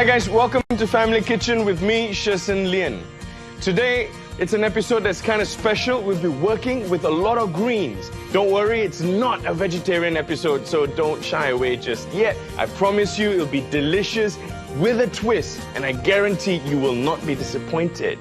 Hi guys, welcome to Family Kitchen with me, Sherson Lian. Today, it's an episode that's kind of special. We'll be working with a lot of greens. Don't worry, it's not a vegetarian episode, so don't shy away just yet. I promise you it'll be delicious with a twist, and I guarantee you will not be disappointed.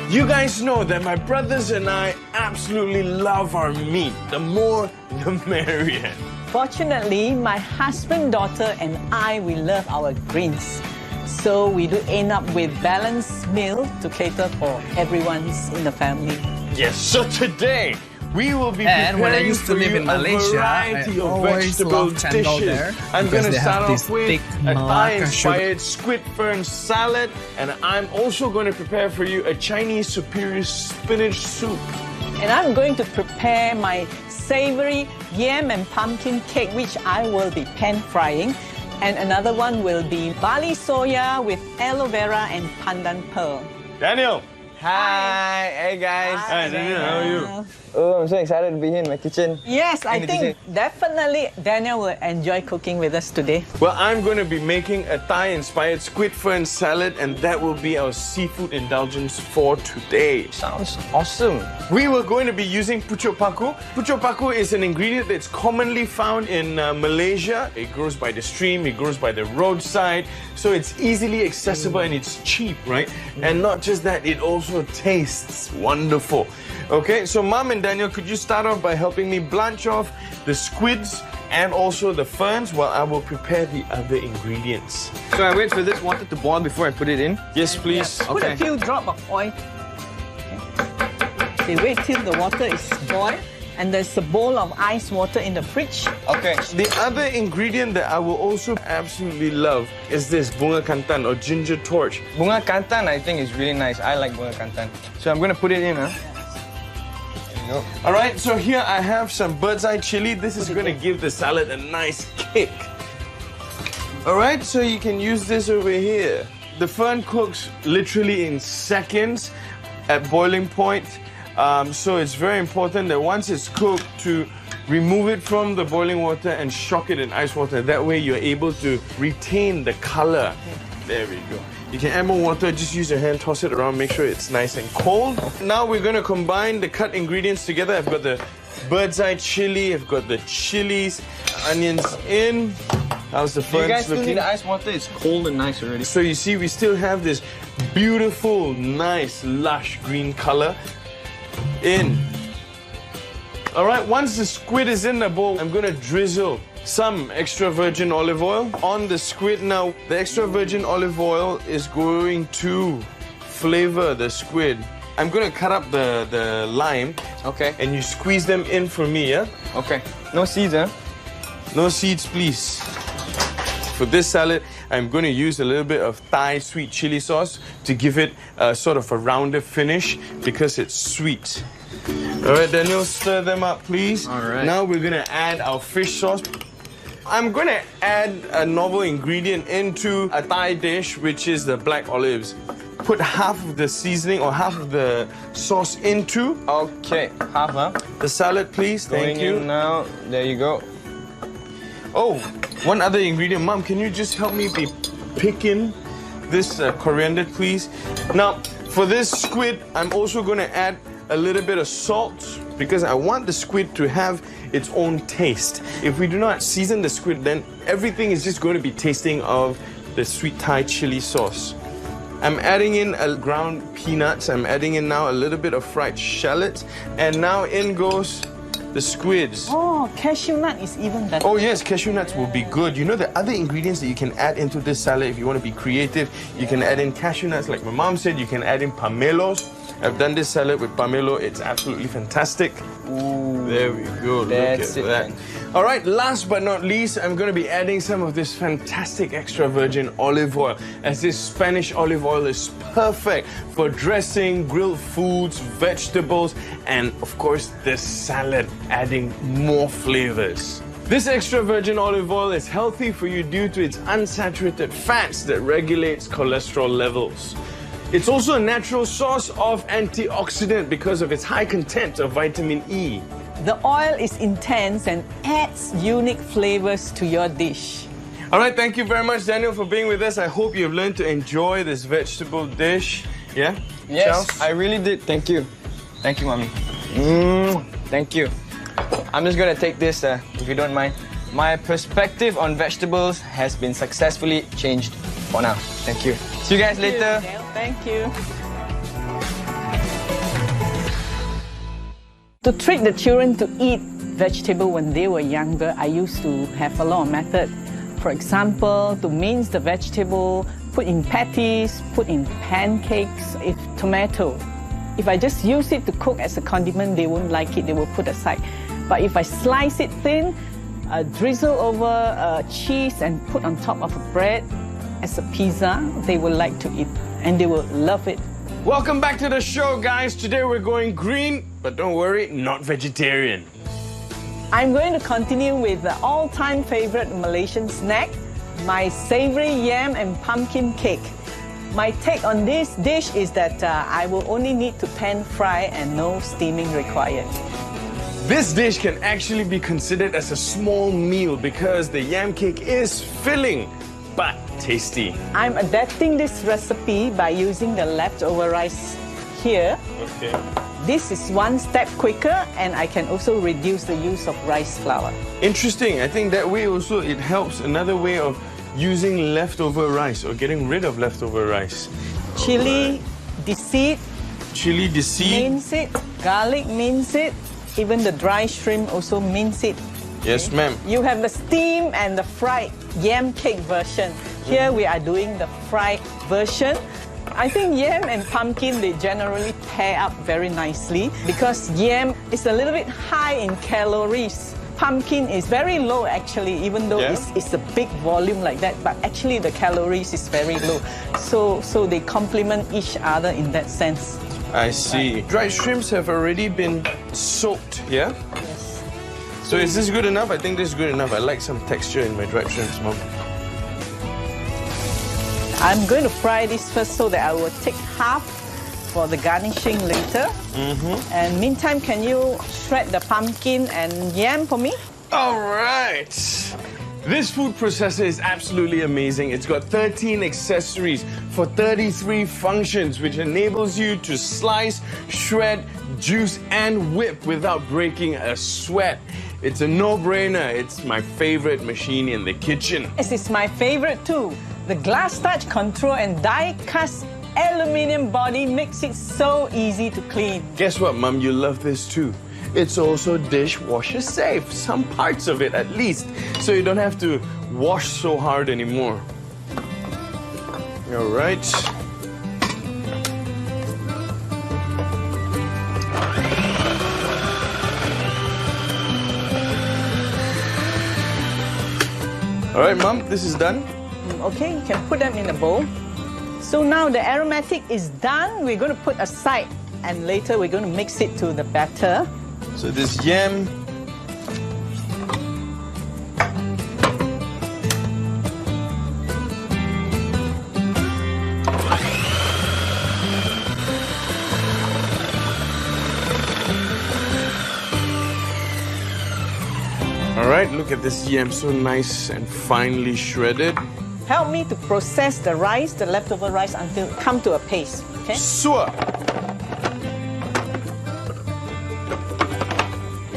You guys know that my brothers and I absolutely love our meat. The more, the merrier. Fortunately, my husband, daughter, and I, we love our greens. So we do end up with balanced meal to cater for everyone's in the family. Yes, so today, we will be And when I preparing used to for live you in Malaysia, a I variety of always vegetable loved Sambal dishes. there I'm going to because they start have off this with thick a Malacca Thai-inspired squid fern salad, and I'm also going to prepare for you a Chinese superior spinach soup. And I'm going to prepare my savory yam and pumpkin cake, which I will be pan frying. And another one will be barley soya with aloe vera and pandan pearl. Daniel! Hi, hey guys. Hi, Daniel, how are you? Oh, I'm so excited to be here in my kitchen. Yes, I Anything think definitely Daniel will enjoy cooking with us today. Well, I'm going to be making a Thai-inspired squid fern salad, and that will be our seafood indulgence for today. Sounds awesome. We were going to be using pucuk paku. Pucuk paku is an ingredient that's commonly found in Malaysia. It grows by the stream, it grows by the roadside, so it's easily accessible and it's cheap, right? And not just that, it also tastes wonderful. Okay, so Mom and Daniel, could you start off by helping me blanch off the squids and also the ferns while I will prepare the other ingredients? So I wait for this water to boil before I put it in? Yes, please. Put a few drops of oil. Okay. Wait till the water is boiled. And there's a bowl of ice water in the fridge. Okay. The other ingredient that I will also absolutely love is this bunga kantan or ginger torch. Bunga kantan I think is really nice. I like bunga kantan. So I'm going to put it in, huh? There you go. All right, so here I have some bird's eye chili. This is going to give the salad a nice kick. All right, so you can use this over here. The fern cooks literally in seconds at boiling point. So it's very important that once it's cooked to remove it from the boiling water and shock it in ice water. That way you're able to retain the color. There we go. You can add more water, just use your hand, toss it around, make sure it's nice and cold. Now we're going to combine the cut ingredients together. I've got the bird's eye chili, I've got the chilies, onions in. How's the ferns You guys still looking? need the ice water? It's cold and nice already. So you see, we still have this beautiful, nice, lush green color. In. All right, once the squid is in the bowl, I'm going to drizzle some extra virgin olive oil on the squid. Now, the extra virgin olive oil is going to flavor the squid. I'm going to cut up the lime. Okay. And you squeeze them in for me, yeah? Okay. No seeds, huh? No seeds, please. For this salad, I'm going to use a little bit of Thai sweet chili sauce to give it sort of a rounder finish because it's sweet. All right, Daniel, stir them up, please. All right. Now we're going to add our fish sauce. I'm going to add a novel ingredient into a Thai dish, which is the black olives. Put half of the seasoning or half of the sauce into Okay. Half, huh? the salad, please. Thank Going you. in now. There you go. Oh, one other ingredient. Mom, can you just help me be picking this coriander, please? Now, for this squid, I'm also going to add a little bit of salt because I want the squid to have its own taste. If we do not season the squid, then everything is just going to be tasting of the sweet Thai chili sauce. I'm adding in ground peanuts. I'm adding in now a little bit of fried shallots. And now in goes the squids. Oh, cashew nut is even better. Oh yes, cashew nuts will be good. You know the other ingredients that you can add into this salad if you want to be creative. You can add in cashew nuts, like my mom said. You can add in pomelos. I've done this salad with pomelo. It's absolutely fantastic. Ooh. There we go. That's Look it, at that. man. All right, last but not least, I'm going to be adding some of this fantastic extra virgin olive oil, as this Spanish olive oil is perfect for dressing, grilled foods, vegetables, and of course the salad, adding more flavors. This extra virgin olive oil is healthy for you due to its unsaturated fats that regulates cholesterol levels. It's also a natural source of antioxidant because of its high content of vitamin E. The oil is intense and adds unique flavors to your dish. All right, thank you very much, Daniel, for being with us. I hope you've learned to enjoy this vegetable dish. Yeah? Yes, Charles? I really did. Thank you. Thank you, Mommy. Thank you. I'm just gonna take this, if you don't mind. My perspective on vegetables has been successfully changed for now. Thank you. See you guys later. Thank you. To trick the children to eat vegetable when they were younger, I used to have a lot of methods. For example, to mince the vegetable, put in patties, put in pancakes, if tomato. If I just use it to cook as a condiment, they won't like it, they will put aside. But if I slice it thin, drizzle over cheese and put on top of a bread as a pizza, they will like to eat and they will love it. Welcome back to the show, guys. Today we're going green, but don't worry, not vegetarian. I'm going to continue with the all-time favorite Malaysian snack, my savory yam and pumpkin cake. My take on this dish is that I will only need to pan fry and no steaming required. This dish can actually be considered as a small meal because the yam cake is filling, but tasty. I'm adapting this recipe by using the leftover rice here. Okay. This is one step quicker and I can also reduce the use of rice flour. Interesting. I think that way also it helps. Another way of using leftover rice or getting rid of leftover rice. Chili, deseed. Chili, deseed. Mince it. Garlic, mince it. Even the dry shrimp also mince it. Yes, ma'am. You have the steam and the fried yam cake version. Here we are doing the fried version. I think yam and pumpkin, they generally pair up very nicely because yam is a little bit high in calories. Pumpkin is very low actually, even though it's a big volume like that, but actually the calories is very low. So they complement each other in that sense. I see. Dried shrimps have already been soaked, yeah? Yes. So is this good enough? I think this is good enough. I like some texture in my dried shrimps, Mom. I'm going to fry this first so that I will take half for the garnishing later. And meantime, can you shred the pumpkin and yam for me? All right. This food processor is absolutely amazing. It's got 13 accessories for 33 functions, which enables you to slice, shred, juice, and whip without breaking a sweat. It's a no-brainer. It's my favorite machine in the kitchen. This is my favorite too. The glass touch control and die-cast aluminium body makes it so easy to clean. Guess what, Mum? You love this too. It's also dishwasher safe, some parts of it at least, so you don't have to wash so hard anymore. All right. All right, Mum, this is done. Okay, you can put them in a bowl. So now the aromatic is done. We're going to put aside and later we're going to mix it to the batter. So this yam. All right, look at this yam, so nice and finely shredded. Help me to process the rice, the leftover rice, until it come to a paste, okay? Sure.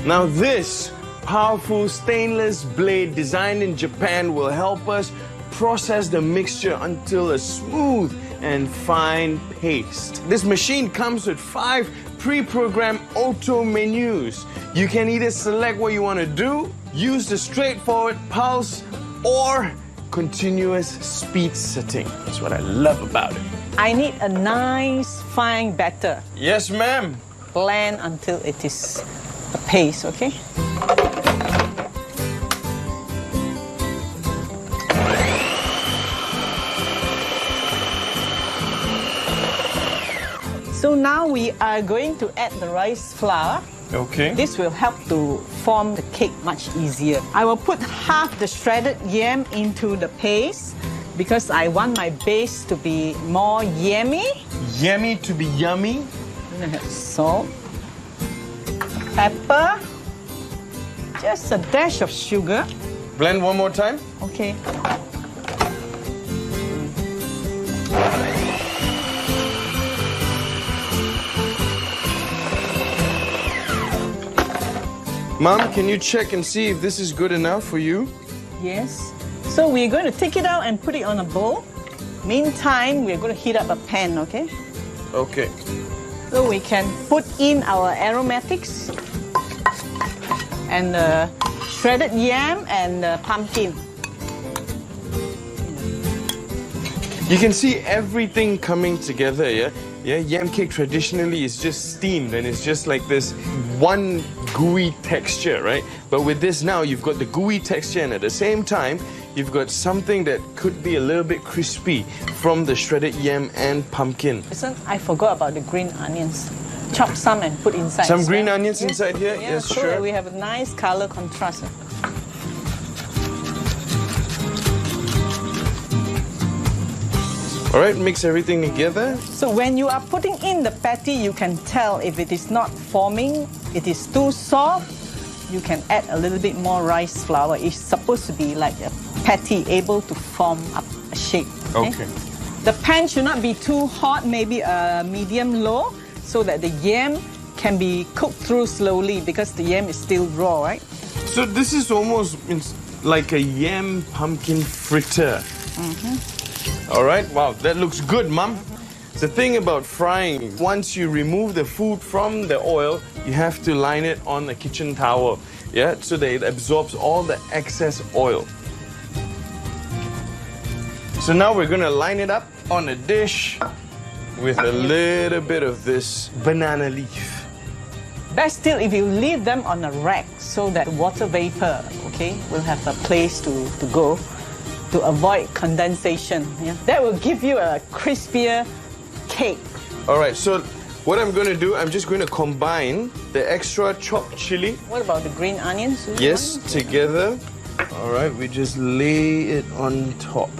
Now this powerful stainless blade designed in Japan will help us process the mixture until a smooth and fine paste. This machine comes with 5 pre-programmed auto menus. You can either select what you want to do, use the straightforward pulse, or continuous speed setting. That's what I love about it. I need a nice fine batter. Yes, ma'am. Blend until it is a paste, okay? So now we are going to add the rice flour. Okay. This will help to form the cake much easier. I will put half the shredded yam into the paste because I want my base to be more yummy. Yummy to be yummy. I'm gonna have salt, pepper, just a dash of sugar. Blend one more time. Okay. Mom, can you check and see if this is good enough for you? Yes. So we're going to take it out and put it on a bowl. Meantime, we're going to heat up a pan, okay? Okay. So we can put in our aromatics and the shredded yam and the pumpkin. You can see everything coming together, yeah? Yeah, yam cake traditionally is just steamed and it's just like this one gooey texture, right? But with this now, you've got the gooey texture and at the same time, you've got something that could be a little bit crispy from the shredded yam and pumpkin. Listen, I forgot about the green onions. Chop some and put inside. Some as green well. onions Yes. inside here? Yeah, Yes, so sure. that we have a nice color contrast. All right, mix everything together. So when you are putting in the patty, you can tell if it is not forming, it is too soft, you can add a little bit more rice flour. It's supposed to be like a patty able to form up a shape. Okay. The pan should not be too hot, maybe a medium low, so that the yam can be cooked through slowly because the yam is still raw, right? So this is almost like a yam pumpkin fritter. All right, wow, that looks good, Mum. The thing about frying, once you remove the food from the oil, you have to line it on the kitchen towel, yeah, so that it absorbs all the excess oil. So now we're gonna line it up on a dish with a little bit of this banana leaf. Best still if you leave them on a rack so that water vapor, okay, will have a place to go to avoid condensation. Yeah? That will give you a crispier cake. All right, so what I'm going to do, I'm just going to combine the extra chopped chili. What about the green onions? Yes, together. All right, we just lay it on top.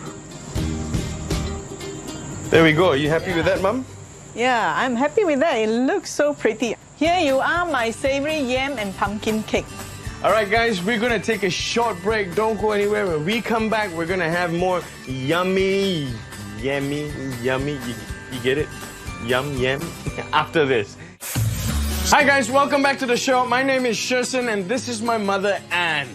There we go. Are you happy with that, Mum? Yeah, I'm happy with that. It looks so pretty. Here you are, my savory yam and pumpkin cake. All right, guys, we're going to take a short break. Don't go anywhere. When we come back, we're going to have more yummy. You get it? Yum. After this. Hi, guys. Welcome back to the show. My name is Sherson, and this is my mother, Anne.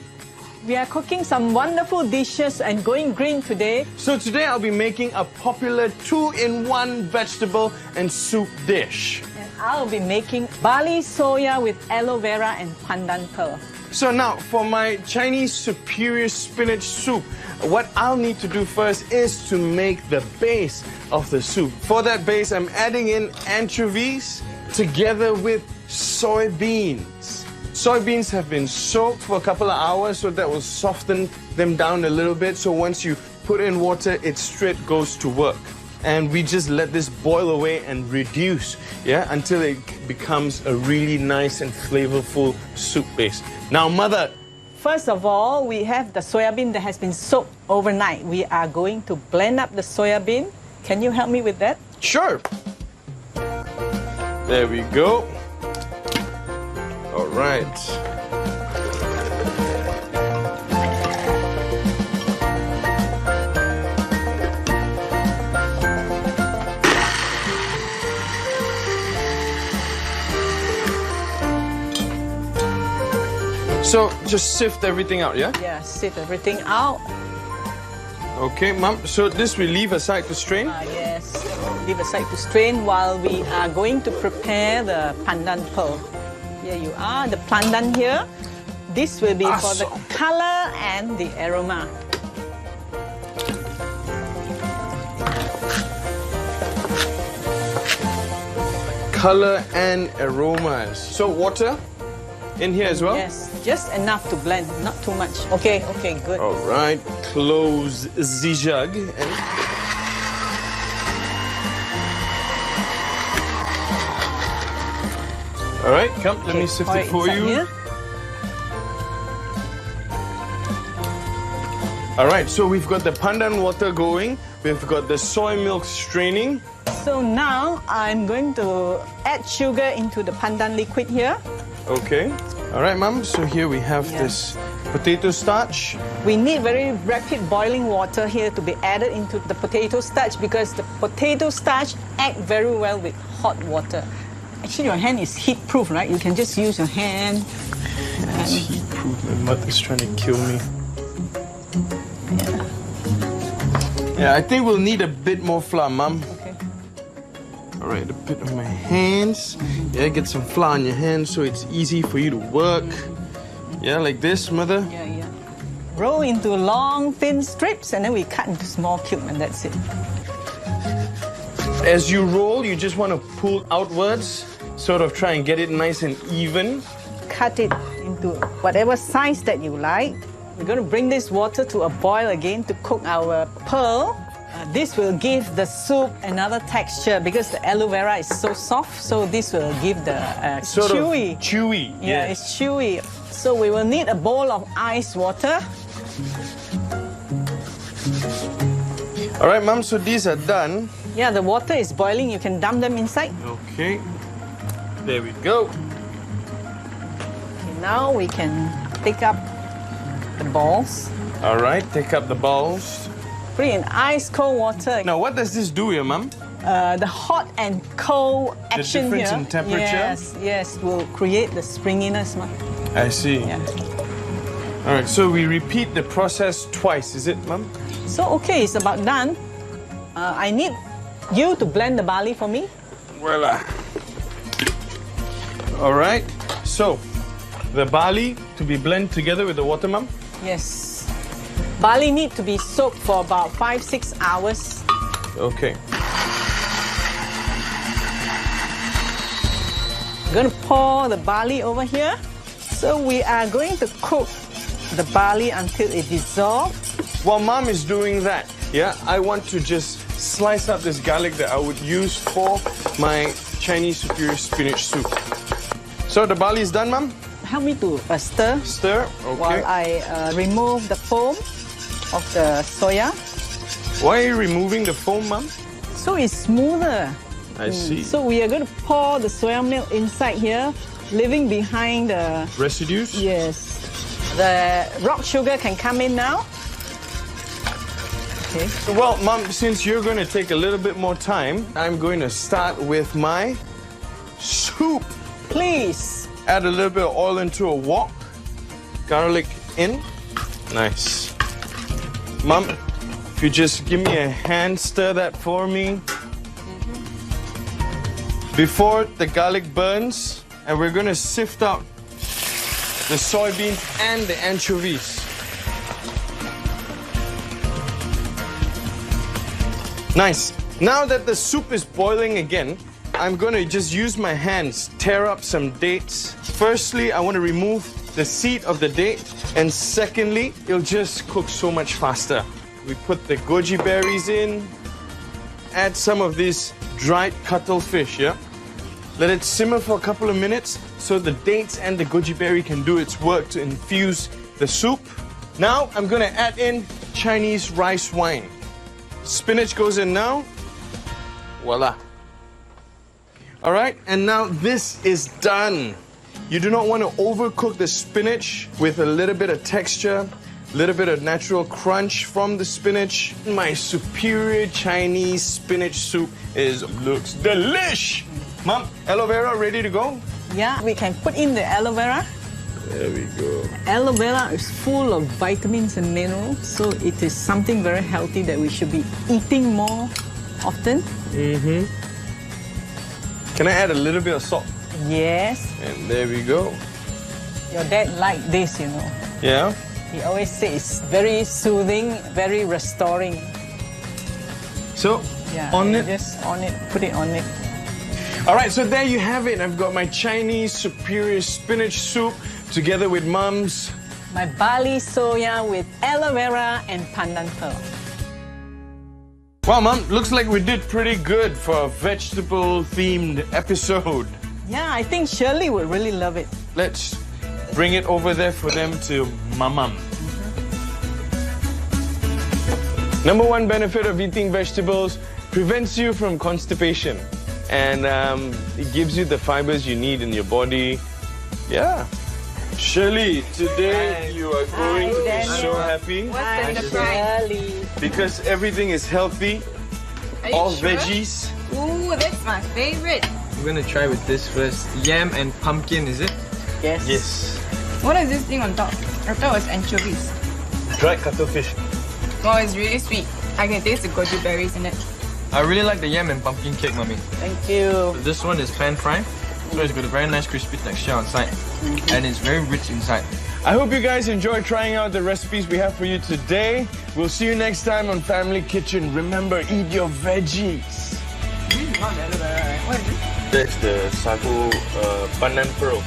We are cooking some wonderful dishes and going green today. So today I'll be making a popular 2-in-1 vegetable and soup dish. And I'll be making barley soya with aloe vera and pandan pearl. So now, for my Chinese superior spinach soup, what I'll need to do first is to make the base of the soup. For that base, I'm adding in anchovies together with soybeans. Soybeans have been soaked for a couple of hours, so that will soften them down a little bit. So once you put in water, it straight goes to work. And we just let this boil away and reduce, yeah, until it becomes a really nice and flavorful soup base. Now, Mother. First of all, we have the soya bean that has been soaked overnight. We are going to blend up the soya bean. Can you help me with that? Sure. There we go. All right. So just sift everything out, yeah? Yeah, sift everything out. Okay, Mom. So this we leave aside to strain? Yes, leave aside to strain while we are going to prepare the pandan pearl. Here you are, the pandan here. This will be for the color and the aroma. Color and aromas. So water in here as well? Yes, just enough to blend, not too much. Okay, good. All right, close the jug. And All right, come, let me sift pour it for inside you. here. All right, so we've got the pandan water going. We've got the soy milk straining. So now I'm going to add sugar into the pandan liquid here. Okay. All right, Mom. So here we have this potato starch. We need very rapid boiling water here to be added into the potato starch because the potato starch acts very well with hot water. Actually, your hand is heat proof, right? You can just use your hand. It's heat proof. My mother's trying to kill me. Yeah, I think we'll need a bit more flour, Mom. Okay. All right, a bit on my hands. Yeah, get some flour on your hands so it's easy for you to work. Yeah, like this, Mother. Yeah. Roll into long, thin strips, and then we cut into small cubes, and that's it. As you roll, you just want to pull outwards, sort of try and get it nice and even. Cut it into whatever size that you like. We're going to bring this water to a boil again to cook our pearl. This will give the soup another texture because the aloe vera is so soft, so this will give the Sort chewy. of chewy. Yeah, yes. it's chewy. So we will need a bowl of ice water. All right, Mom, so these are done. Yeah, the water is boiling. You can dump them inside. Okay. There we go. Okay, now we can pick up the balls. All right, take up the balls. Put it in ice cold water. Now, what does this do here, Mom? The hot and cold action difference here. in temperature? Yes, will create the springiness. I see. Yeah. All right, so we repeat the process twice, is it, Mom? So, okay, it's about done. I need you to blend the barley for me. Voila. All right, so the barley to be blended together with the water, Mom? Yes. Barley need to be soaked for about 5-6 hours. Okay. I'm going to pour the barley over here. So we are going to cook the barley until it dissolves. While Mom is doing that, yeah, I want to just slice up this garlic that I would use for my Chinese superior spinach soup. So the barley is done, Mom? Help me to stir Stir, okay. while I remove the foam of the soya. Why are you removing the foam, Mom? So it's smoother. I see. So we are going to pour the soya milk inside here, leaving behind the... Residues? Yes. The rock sugar can come in now. Okay. Well, Mom, since you're going to take a little bit more time, I'm going to start with my soup. Please. Add a little bit of oil into a wok. Garlic in. Nice. Mom, if you just give me a hand, stir that for me. Before the garlic burns, and we're going to sift out the soybeans and the anchovies. Nice. Now that the soup is boiling again, I'm going to just use my hands, tear up some dates. Firstly, I want to remove the seed of the date. And secondly, it'll just cook so much faster. We put the goji berries in, add some of this dried cuttlefish, yeah? Let it simmer for a couple of minutes so the dates and the goji berry can do its work to infuse the soup. Now, I'm going to add in Chinese rice wine. Spinach goes in now. Voila. All right, and now this is done. You do not want to overcook the spinach with a little bit of texture, a little bit of natural crunch from the spinach. My superior Chinese spinach soup looks delish. Mom, aloe vera ready to go? Yeah, we can put in the aloe vera. There we go. Aloe vera is full of vitamins and minerals, so it is something very healthy that we should be eating more often. Mm-hmm. Can I add a little bit of salt? Yes. And there we go. Your dad liked this, you know. Yeah? He always says it's very soothing, very restoring. So, Yeah, on it? just on it, put it on it. All right, so there you have it. I've got my Chinese superior spinach soup together with Mom's. My barley soya with aloe vera and pandan pearl. Wow, Mom, looks like we did pretty good for a vegetable-themed episode. Yeah, I think Shirley would really love it. Let's bring it over there for them to mamam. Number one benefit of eating vegetables, prevents you from constipation. And it gives you the fibers you need in your body. Yeah. Shirley, today you are going to be so happy. What's the surprise? Shirley. Because everything is healthy, Are you all sure? veggies. Ooh, that's my favorite. I'm gonna try with this first. Yam and pumpkin, is it? Yes. Yes. What is this thing on top? I thought it was anchovies. Dried cuttlefish. Oh, it's really sweet. I can taste the goji berries in it. I really like the yam and pumpkin cake, Mummy. Thank you. This one is pan fried, so it's got a very nice crispy texture outside, and it's very rich inside. I hope you guys enjoyed trying out the recipes we have for you today. We'll see you next time on Family Kitchen. Remember, eat your veggies. Not the aloe vera, right? What is this? That's the sago pandan pearls.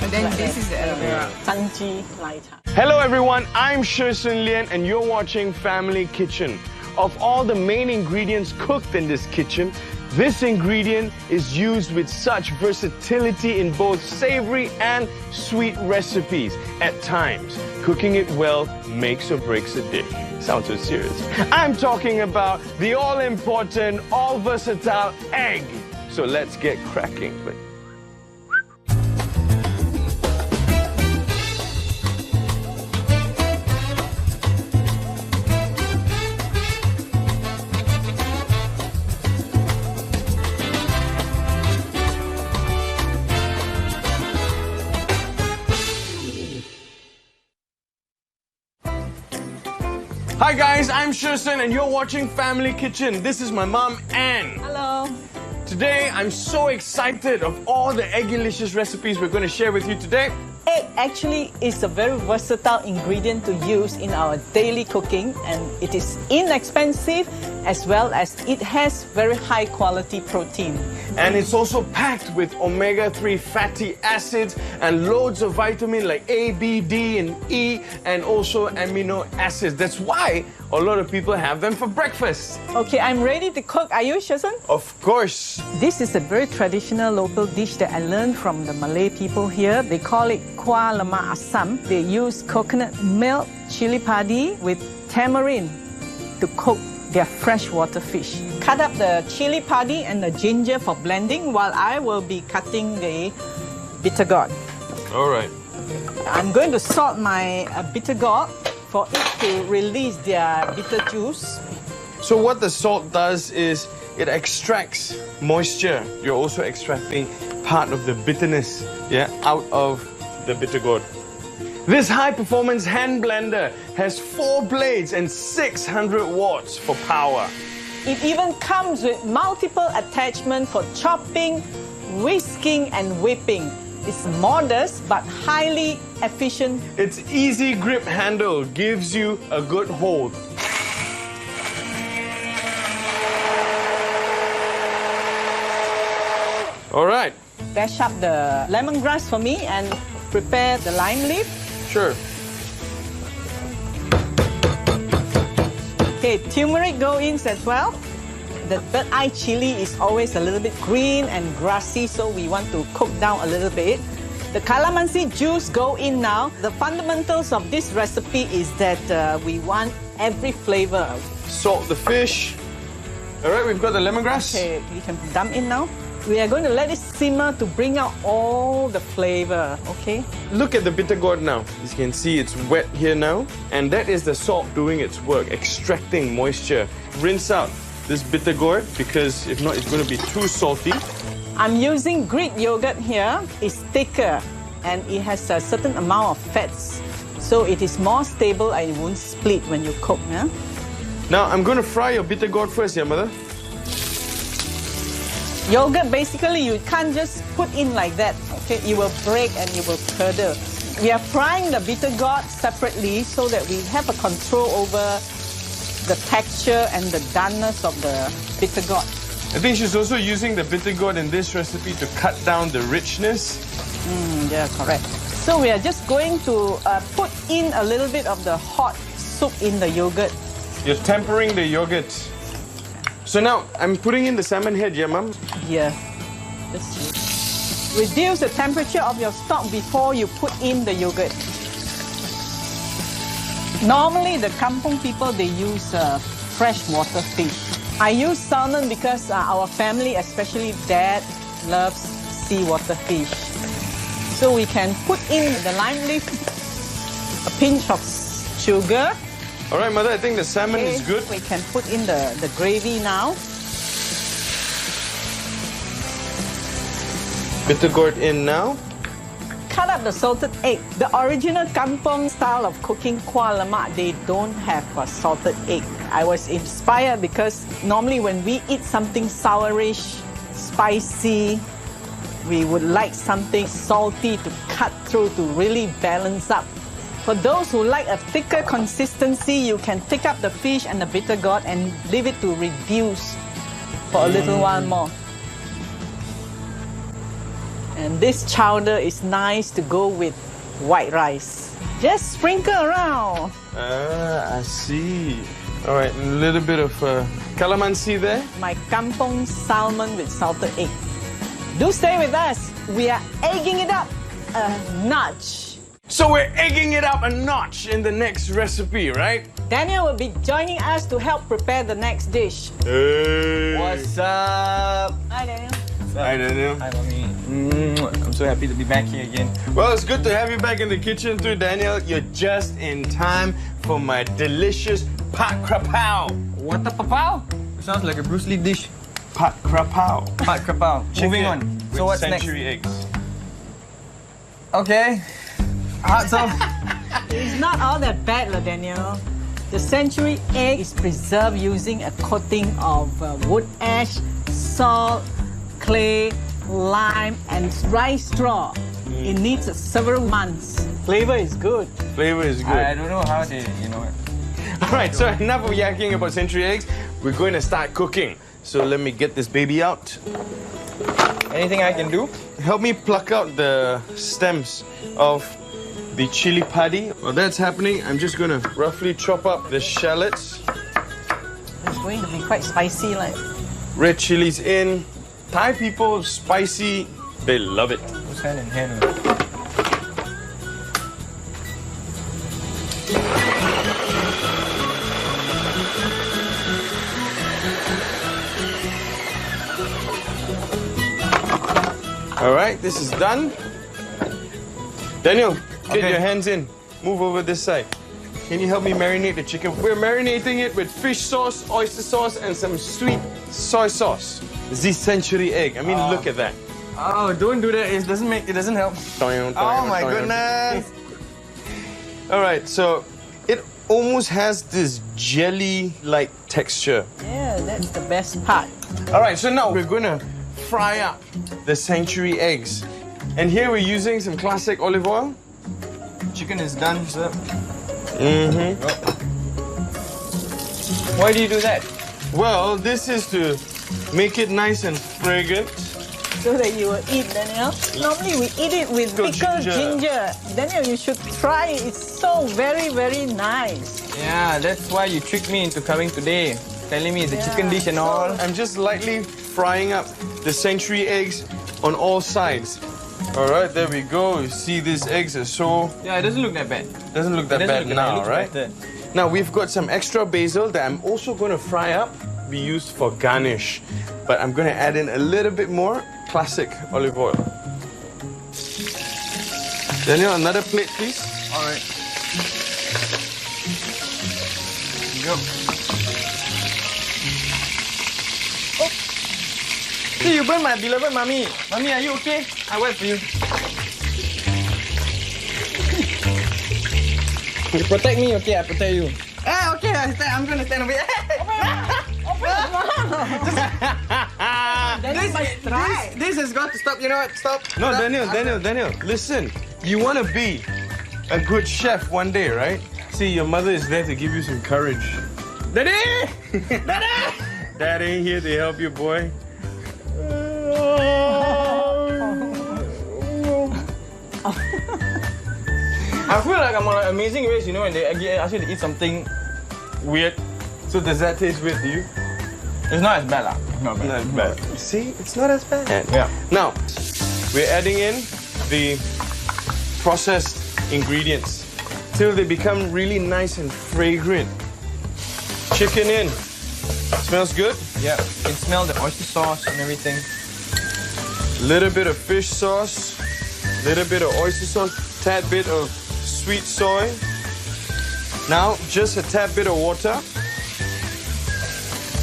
And then this is the aloe vera. Sanji Laita. Hello everyone, I'm Sherson Lian and you're watching Family Kitchen. Of all the main ingredients cooked in this kitchen, this ingredient is used with such versatility in both savory and sweet recipes. At times, cooking it well makes or breaks a dish. Sounds so serious. I'm talking about the all-important, all-versatile egg. So let's get cracking. Hi guys, I'm Sherson and you're watching Family Kitchen. This is my mom, Anne. Hello. Today, I'm so excited of all the egg-delicious recipes we're going to share with you today. Egg actually is a very versatile ingredient to use in our daily cooking, and it is inexpensive as well as it has very high quality protein. And it's also packed with omega-3 fatty acids and loads of vitamin like A, B, D, and E, and also amino acids. That's why a lot of people have them for breakfast. Okay, I'm ready to cook. Are you, Sherson? Of course. This is a very traditional local dish that I learned from the Malay people here. They call it kuah lemak asam. They use coconut milk, chili padi with tamarind to cook their freshwater fish. Cut up the chili padi and the ginger for blending while I will be cutting the bitter gourd. All right. I'm going to salt my bitter gourd for it to release their bitter juice. So what the salt does is it extracts moisture. You're also extracting part of the bitterness, out of the bitter gourd. This high-performance hand blender has 4 blades and 600 watts for power. It even comes with multiple attachments for chopping, whisking, and whipping. It's modest but highly efficient. Its easy grip handle gives you a good hold. All right. Dash up the lemongrass for me and prepare the lime leaf. Sure. Okay, turmeric go in as well. The bird eye chili is always a little bit green and grassy, so we want to cook down a little bit. The calamansi juice go in now. The fundamentals of this recipe is that we want every flavor. Salt the fish. All right, we've got the lemongrass. Okay, we can dump in now. We are going to let it simmer to bring out all the flavor, okay? Look at the bitter gourd now. As you can see, it's wet here now. And that is the salt doing its work, extracting moisture. Rinse out this bitter gourd because if not, it's going to be too salty. I'm using Greek yogurt here. It's thicker and it has a certain amount of fats. So it is more stable and it won't split when you cook. Yeah? Now, I'm going to fry your bitter gourd first, yeah, Mother? Yogurt, basically, you can't just put in like that. Okay, it will break and it will curdle. We are frying the bitter gourd separately so that we have a control over the texture and the doneness of the bitter gourd. I think she's also using the bitter gourd in this recipe to cut down the richness. Yeah, correct. So we are just going to put in a little bit of the hot soup in the yogurt. You're tempering the yogurt. So now, I'm putting in the salmon head, yeah, Mum? Yeah. Let's see. Reduce the temperature of your stock before you put in the yogurt. Normally, the Kampung people, they use freshwater fish. I use salmon because our family, especially Dad, loves seawater fish. So we can put in the lime leaf, a pinch of sugar. All right, Mother, I think the salmon is good. We can put in the gravy now. Bitter gourd in now. Cut up the salted egg. The original Kampung style of cooking quail lemak, they don't have a salted egg. I was inspired because normally when we eat something sourish, spicy, we would like something salty to cut through to really balance up. For those who like a thicker consistency, you can take up the fish and the bitter gourd and leave it to reduce for a little while more. And this chowder is nice to go with white rice. Just sprinkle around. Ah, I see. All right, a little bit of calamansi there. My Kampung salmon with salted egg. Do stay with us. We are egging it up a notch. So we're egging it up a notch in the next recipe, right? Daniel will be joining us to help prepare the next dish. Hey. What's up? Hi, Daniel. Hi, Daniel. Hi, Mommy. I'm so happy to be back here again. Well, it's good to have you back in the kitchen too, Daniel. You're just in time for my delicious pat krapao. What the papao? It sounds like a Bruce Lee dish. Pat krapao. Pat krapao. Moving on. So what's next? Century eggs. Okay. So It's not all that bad, Daniel. The century egg is preserved using a coating of wood ash, salt, clay, lime, and rice straw. It needs several months. Flavor is good. Flavor is good. I don't know how to, you know. All right, so enough of yakking about century eggs. We're going to start cooking. So let me get this baby out. Anything I can do? Help me pluck out the stems of the chili padi. While that's happening, I'm just going to roughly chop up the shallots. It's going to be quite spicy, like. Red chilies in. Thai people, spicy, they love it. Goes hand in hand. All right, this is done. Daniel, get Okay. your hands in. Move over this side. Can you help me marinate the chicken? We're marinating it with fish sauce, oyster sauce, and some sweet soy sauce. The century egg. I mean, look at that. Oh, don't do that. It doesn't help. Oh my goodness. All right, so it almost has this jelly-like texture. Yeah, that's the best part. All right, so now we're gonna fry up the century eggs. And here we're using some classic olive oil. Chicken is done, sir. Mm-hmm. Why do you do that? Well, this is to make it nice and fragrant. So that you will eat, Daniel. Normally we eat it with pickled ginger. Daniel, you should try it. It's so very, very nice. Yeah, that's why you tricked me into coming today. Telling me it's a chicken dish and all. I'm just lightly frying up the century eggs on all sides. All right, there we go. You see these eggs are so... Yeah, it doesn't look that bad. Doesn't look that bad now, right? Better. Now we've got some extra basil that I'm also going to fry up. Be used for garnish. But I'm going to add in a little bit more classic olive oil. Daniel, another plate, please. All right. Here you go. Oh. See, you burned my beloved mommy. Mommy, are you okay? I wait for you. You protect me, okay? I protect you. Ah, okay, I'm gonna stand over here. This has got to stop. You know what? Stop. No, Stop. Daniel, listen. You want to be a good chef one day, right? See, your mother is there to give you some courage. Daddy! Daddy! Daddy here to help you, boy. I feel like I'm on an amazing race, you know, when they ask you to eat something weird. So does that taste weird to you? It's not as bad, lah. Not bad. Not as bad. See, it's not as bad. Yeah. Now, we're adding in the processed ingredients till they become really nice and fragrant. Chicken in. Smells good? Yeah, you can smell the oyster sauce and everything. Little bit of fish sauce, little bit of oyster sauce, tad bit of sweet soy. Now, just a tad bit of water.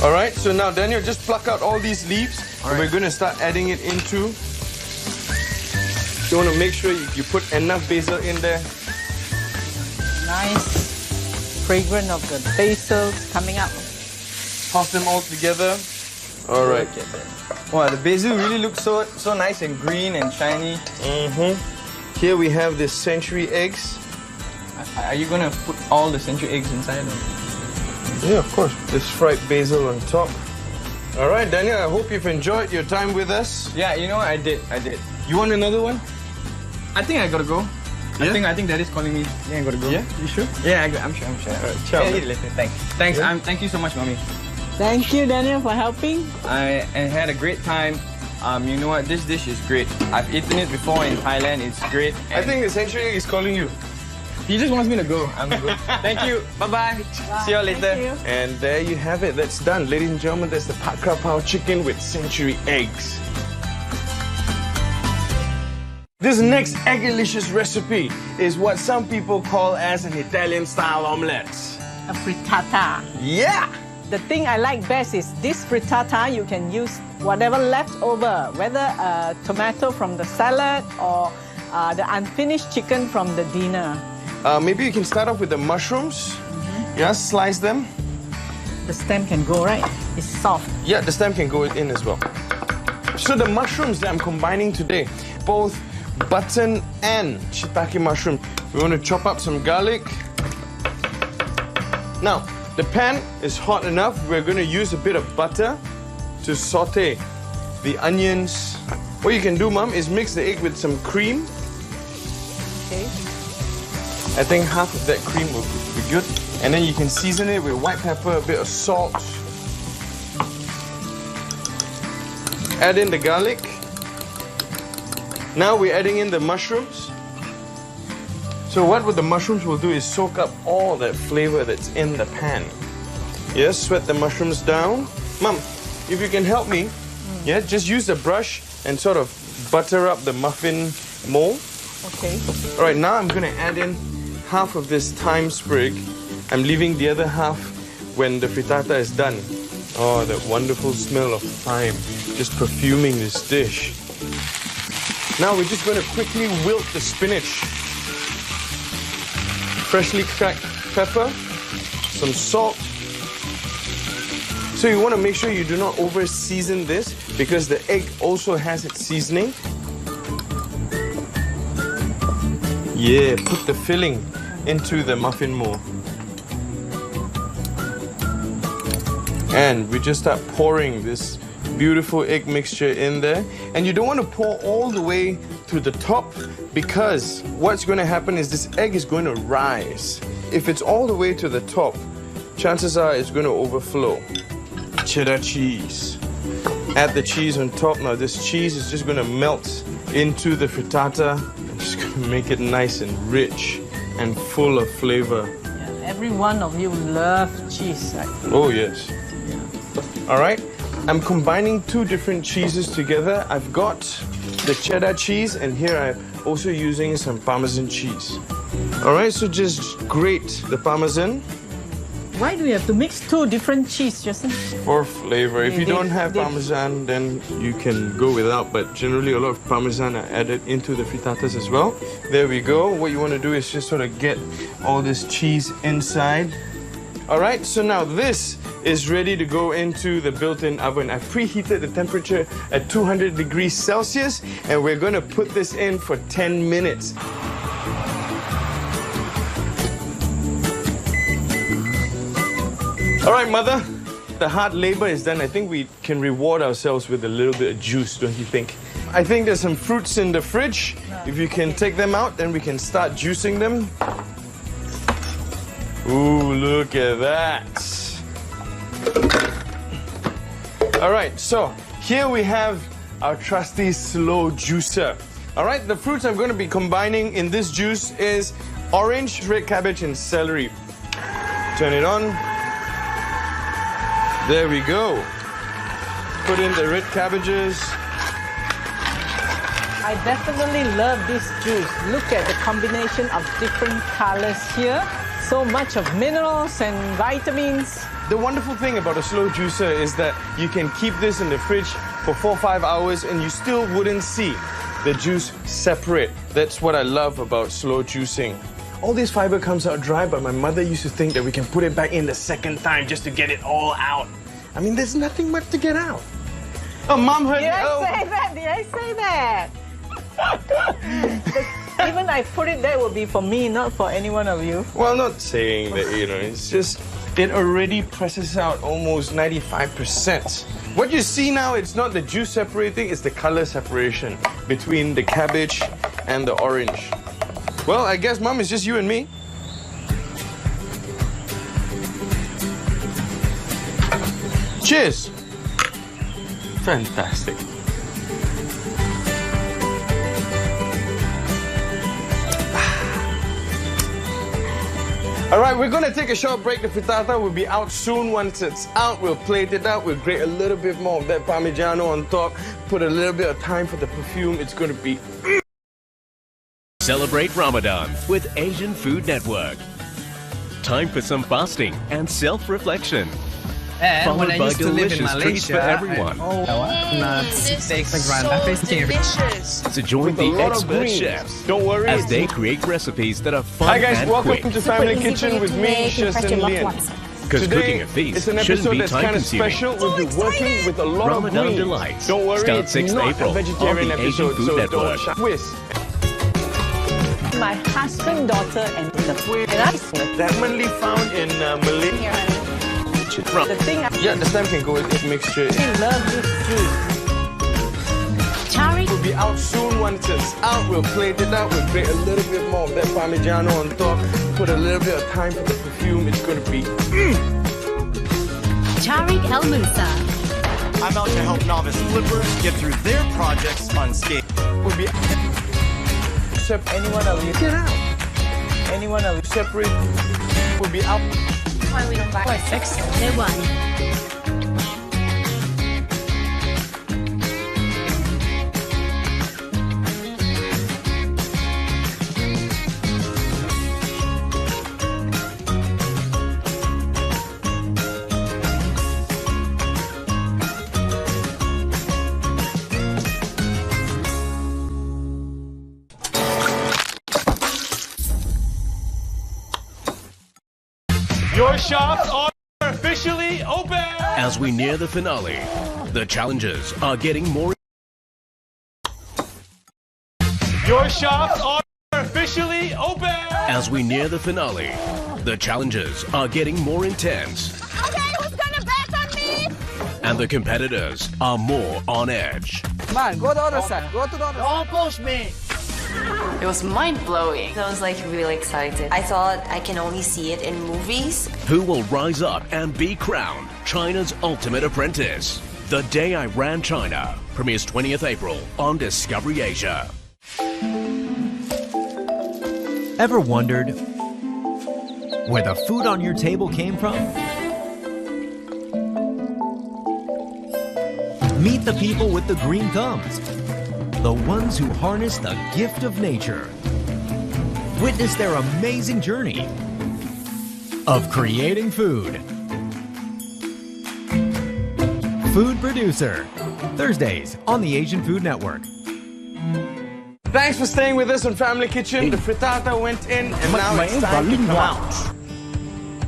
All right, so now Daniel, just pluck out all these leaves. And we're gonna start adding it into. You wanna make sure you put enough basil in there. Nice fragrance of the basil coming up. Toss them all together. All right. Wow, the basil really looks so nice and green and shiny. Here we have the century eggs. Are you gonna put all the century eggs inside? Yeah, of course. This fried basil on top. All right, Daniel, I hope you've enjoyed your time with us. Yeah, you know what? I did. You want another one? I think I gotta go. Yeah? I think Daddy's calling me. Yeah, I gotta go. Yeah, you sure? Yeah, I'm sure. All right, ciao. Yeah, eat it later. Thanks. Thanks. Yeah. Thank you so much, Mommy. Thank you, Daniel, for helping. I had a great time. You know what? This dish is great. I've eaten it before in Thailand. It's great. I think the century egg is calling you. He just wants me to go. I'm good. Thank you. Bye-bye. See you later. Thank you. And there you have it. That's done. Ladies and gentlemen, that's the Pak Kra Pao chicken with century eggs. This next egg-delicious recipe is what some people call as an Italian-style omelette. A frittata. Yeah! The thing I like best is this frittata, you can use whatever left over, whether tomato from the salad or the unfinished chicken from the dinner. Maybe you can start off with the mushrooms. Yeah, slice them. The stem can go, right? It's soft. Yeah, the stem can go in as well. So the mushrooms that I'm combining today, both button and shiitake mushroom. We want to chop up some garlic. Now, the pan is hot enough. We're going to use a bit of butter to saute the onions. What you can do, Mom, is mix the egg with some cream. Okay. I think half of that cream will be good. And then you can season it with white pepper, a bit of salt. Add in the garlic. Now we're adding in the mushrooms. So what the mushrooms will do is soak up all that flavor that's in the pan. Yes, sweat the mushrooms down. Mom, if you can help me, yeah, just use the brush and sort of butter up the muffin mold. Okay. All right, now I'm gonna add in half of this thyme sprig. I'm leaving the other half when the frittata is done. Oh, that wonderful smell of thyme, just perfuming this dish. Now we're just gonna quickly wilt the spinach. Freshly cracked pepper, some salt. So you want to make sure you do not over season this because the egg also has its seasoning. Yeah, put the filling into the muffin mold. And we just start pouring this beautiful egg mixture in there. And you don't want to pour all the way to the top because what's going to happen is this egg is going to rise. If it's all the way to the top, chances are it's going to overflow. Cheddar cheese. Add the cheese on top. Now this cheese is just going to melt into the frittata. I'm just going to make it nice and rich and full of flavor. Yeah, every one of you love cheese, right? Oh yes. All right, I'm combining two different cheeses together. I've got the cheddar cheese and here I'm also using some Parmesan cheese. All right, so just grate the Parmesan. Why do we have to mix two different cheese, Sherson? For flavor. If you don't have Parmesan, then you can go without, but generally a lot of Parmesan are added into the frittatas as well. There we go. What you want to do is just sort of get all this cheese inside. All right, so now this is ready to go into the built-in oven. I've preheated the temperature at 200 degrees Celsius, and we're going to put this in for 10 minutes. All right, Mother, the hard labor is done. I think we can reward ourselves with a little bit of juice, don't you think? I think there's some fruits in the fridge. If you can take them out, then we can start juicing them. Ooh, look at that. All right, so here we have our trusty slow juicer. All right, the fruits I'm going to be combining in this juice is orange, red cabbage, and celery. Turn it on. There we go. Put in the red cabbages. I definitely love this juice. Look at the combination of different colors here. So much of minerals and vitamins. The wonderful thing about a slow juicer is that you can keep this in the fridge for 4 or 5 hours and you still wouldn't see the juice separate. That's what I love about slow juicing. All this fiber comes out dry, but my mother used to think that we can put it back in the second time just to get it all out. I mean, there's nothing much to get out. Oh, Mom heard me. Did I say that? Did I say that? Even I put it there will be for me, not for any one of you. Well, not saying that, you know, it's just, it already presses out almost 95%. What you see now, it's not the juice separating, it's the color separation between the cabbage and the orange. Well, I guess, Mom, it's just you and me. Cheers! Fantastic. All right, we're gonna take a short break. The frittata will be out soon. Once it's out, we'll plate it out. We'll grate a little bit more of that Parmigiano on top. Put a little bit of thyme for the perfume. It's gonna be... Celebrate Ramadan with Asian Food Network. Time for some fasting and self-reflection. And Followed when I by used to live in delicious treats Malaysia, for everyone. So join the expert chefs Don't worry. as they create recipes that are fun Hi guys, and welcome quick. to Family Kitchen with me, Sherson Lian. Because Today, cooking a feast it's an shouldn't episode be that's kind of time-consuming. special. We'll be working with a lot Ramadan of greens. Delights. Don't worry, Start it's 6th not April a vegetarian on the Asian episode, Food so Network. don't twist. My husband, daughter, and the and I. That mainly found in Malaysia. The thing I Yeah, the stem can go with this mixture. love this juice. Will be out soon. Once it's out, we'll plate it out. We'll grate a little bit more of that Parmigiano on top. Put a little bit of thyme for the perfume. It's going to be... Tariq El Musa. I'm out to help novice flippers get through their projects unscathed. Will be... Any one of you. Get out. Any one of you. Separate. Will be out. Why we don't buy? Why six? They're one. Your shops are officially open! As we near the finale, the challenges are getting more... Your shops are officially open! As we near the finale, the challenges are getting more intense. Okay, who's gonna bet on me? And the competitors are more on edge. Come on, go to the other side. Go to the other side. Don't push me! It was mind-blowing. I was like really excited. I thought I can only see it in movies. Who will rise up and be crowned China's ultimate apprentice? The Day I Ran China premieres 20th April on Discovery Asia. Ever wondered where the food on your table came from? Meet the people with the green thumbs, the ones who harness the gift of nature. Witness their amazing journey of creating food. Food Producer, Thursdays on the Asian Food Network. Thanks for staying with us on Family Kitchen. The frittata went in and now it's time to come out.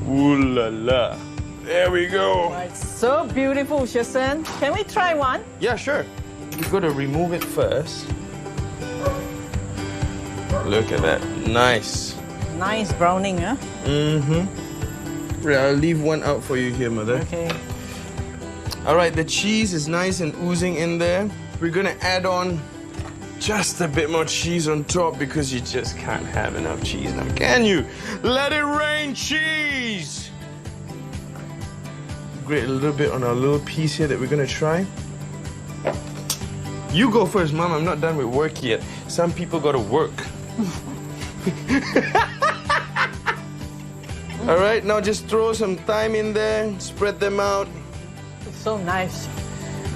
Ooh la la. There we go. It's so beautiful, Sherson. Can we try one? Yeah, sure. We've got to remove it first. Look at that. Nice. Nice browning, huh? Mm-hmm. I'll leave one out for you here, Mother. Okay. All right, the cheese is nice and oozing in there. We're gonna add on just a bit more cheese on top because you just can't have enough cheese now, can you? Let it rain cheese! Grate a little bit on our little piece here that we're gonna try. You go first, Mom. I'm not done with work yet. Some people gotta work. All right, now just throw some thyme in there, spread them out. It's so nice.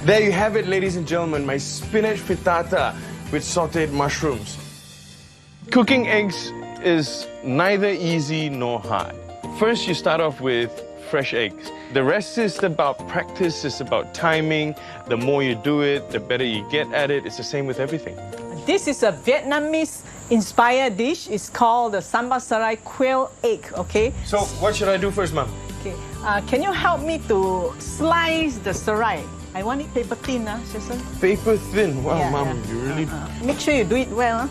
There you have it, ladies and gentlemen, my spinach frittata with sautéed mushrooms. Cooking eggs is neither easy nor hard. First, you start off with fresh eggs. The rest is about practice, it's about timing. The more you do it, the better you get at it. It's the same with everything. This is a Vietnamese-inspired dish. It's called the Sambal Serai quail egg, okay? So what should I do first, Mom? Okay. Can you help me to slice the serai? I want it paper thin, Sherson. Paper thin. Wow, Yeah, Mom, yeah. you really... Make sure you do it well.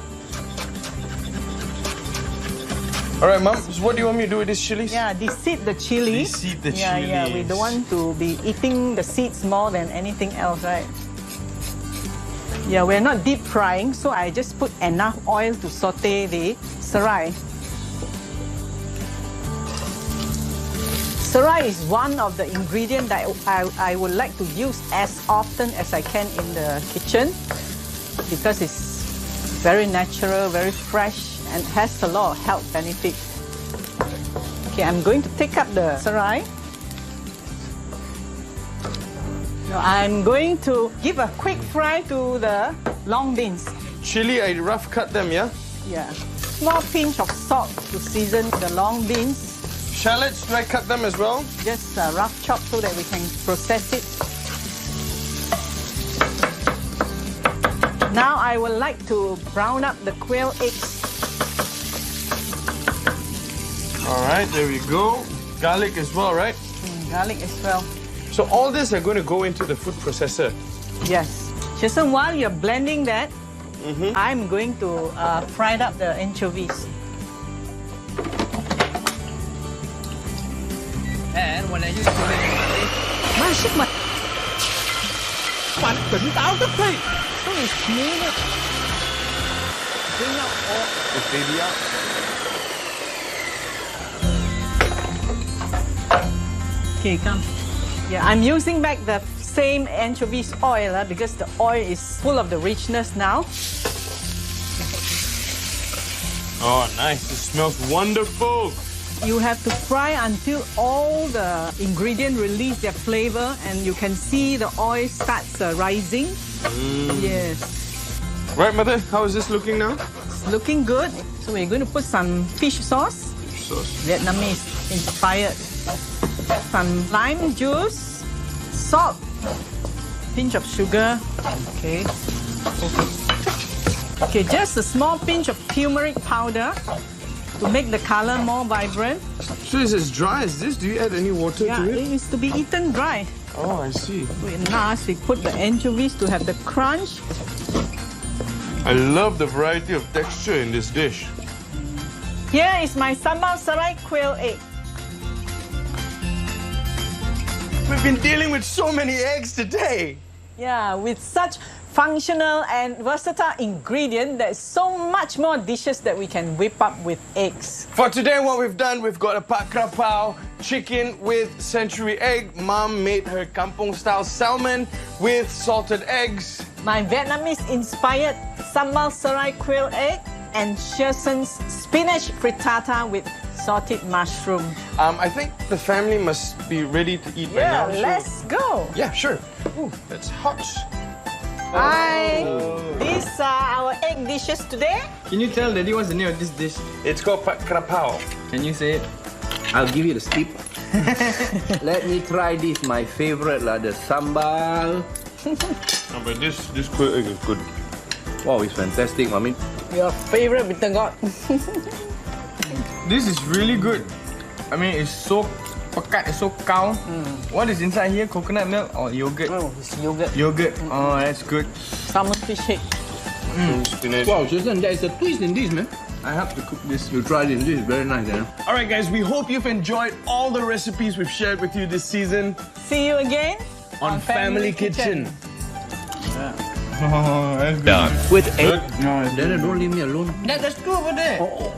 All right, Mom, so what do you want me to do with these chilies? Yeah, deseed the chili. Deseed the Yeah, chilies. we don't want to be eating the seeds more than anything else, right? Yeah, we're not deep frying, so I just put enough oil to saute the serai. Serai is one of the ingredients that I would like to use as often as I can in the kitchen because it's very natural, very fresh, and has a lot of health benefits. Okay, I'm going to take up the serai. Now I'm going to give a quick fry to the long beans. Chili, I rough cut them, yeah? Yeah. Small pinch of salt to season the long beans. Shallots, do I cut them as well? Just rough chop so that we can process it. Now I would like to brown up the quail eggs. All right, there we go. Garlic as well, right? Garlic as well. So all this are going to go into the food processor. Yes. Sherson, while you're blending that, I'm going to fry up the anchovies. And when I use to make Masuk mà. bạn tỉnh táo tức thì. So it's needed. Bring out all The baby out. Okay, come. Yeah, I'm using back the same anchovies oil because the oil is full of the richness now. Oh, nice. It smells wonderful. You have to fry until all the ingredients release their flavor and you can see the oil starts rising. Yes. Right, Mother? How is this looking now? It's looking good. So we're going to put some fish sauce. Vietnamese inspired. Some lime juice, salt, pinch of sugar. Okay. Okay, just a small pinch of turmeric powder to make the color more vibrant. So it's as dry as this? Do you add any water Yeah, to it? it is to be eaten dry. Oh, I see. Now we put the anchovies to have the crunch. I love the variety of texture in this dish. Here is my Sambal Serai quail egg. We've been dealing with so many eggs today. Yeah, with such functional and versatile ingredient, there's so much more dishes that we can whip up with eggs. For today, what we've done, we've got a pak krapao, chicken with century egg. Mom made her Kampung style salmon with salted eggs. My Vietnamese-inspired Sambal Serai quail egg and Sherson's spinach frittata with sauteed mushroom. I think the family must be ready to eat by Yeah, now. let's go. Yeah, sure. Ooh, that's hot. Hi, these are our egg dishes today. Can you tell Daddy what's the name of this dish? It's called pak krapao. Can you say it? I'll give you the tip. Let me try this, my favorite, the sambal. No, but this quail egg is good. Wow, it's fantastic, Mami. Your favorite bitter gourd. This is really good. I mean, it's so pekat, it's so cow. What is inside here? Coconut milk or yogurt? Oh, it's yogurt. Yogurt. Oh, that's good. Salmon fish head. Spinach. Wow, Sherson, there is a twist in this, man. I have to cook this. You try this. This is very nice, man. All right, guys, we hope you've enjoyed all the recipes we've shared with you this season See you again on Family Kitchen. Oh, that's good. Done. With egg. No, Then don't leave me alone. That's two over there. Oh,